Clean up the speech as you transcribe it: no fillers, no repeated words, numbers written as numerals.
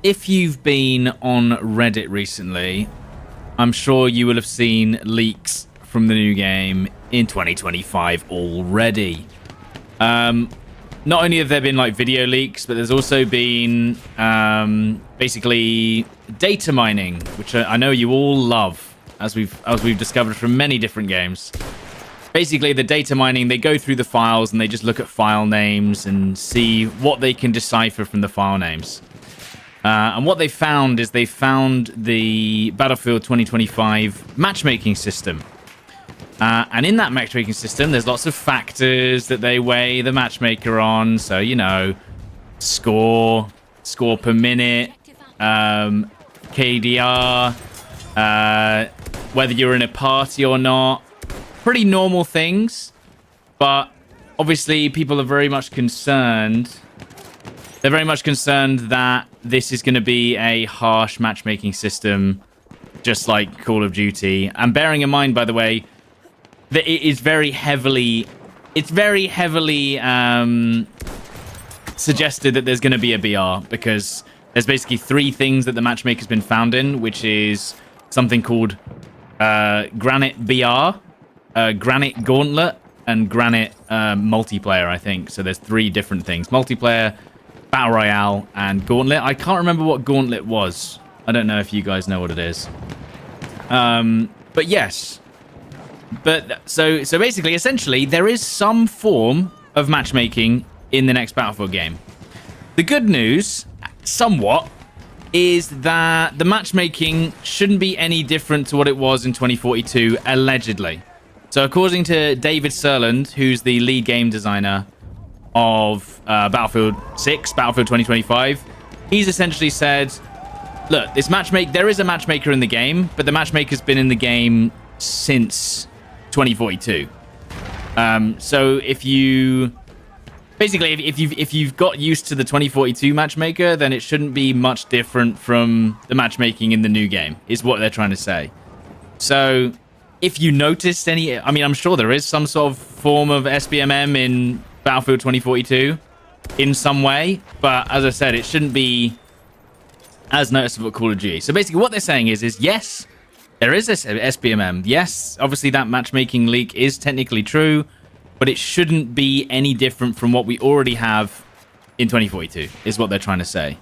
if you've been on Reddit recently, I'm sure you will have seen leaks from the new game in 2025 already. Not only have there been like video leaks, but there's also been basically data mining, which I know you all love, as we've discovered from many different games. Basically, the data mining, they go through the files and they just look at file names and see what they can decipher from the file names. And what they found is they found the Battlefield 2025 matchmaking system. And in that matchmaking system, there's lots of factors that they weigh the matchmaker on. So, you know, score per minute, KDR, whether you're in a party or not. Pretty normal things. But obviously, people are very much concerned. They're very much concerned that this is going to be a harsh matchmaking system, just like Call of Duty. And bearing in mind, by the way, that it is very heavily suggested that there's going to be a BR, because there's basically three things that the matchmaker's been found in, which is something called Granite BR, Granite Gauntlet, and Granite Multiplayer, I think. So there's three different things: Multiplayer, Battle Royale, and Gauntlet. I can't remember what Gauntlet was. I don't know if you guys know what it is. But yes. But so basically, essentially, there is some form of matchmaking in the next Battlefield game. The good news, somewhat, is that the matchmaking shouldn't be any different to what it was in 2042, allegedly. So according to David Serland, who's the lead game designer of Battlefield 6, Battlefield 2025, he's essentially said, look, there is a matchmaker in the game, but the matchmaker's been in the game since 2042. So if you've got used to the 2042 matchmaker, then it shouldn't be much different from the matchmaking in the new game, is what they're trying to say. So if you noticed any, I mean, I'm sure there is some sort of form of SBMM in Battlefield 2042 in some way, but as I said, it shouldn't be as noticeable at Call of Duty. So basically what they're saying is yes, there is this SBMM. Yes, obviously that matchmaking leak is technically true, but it shouldn't be any different from what we already have in 2042, is what they're trying to say.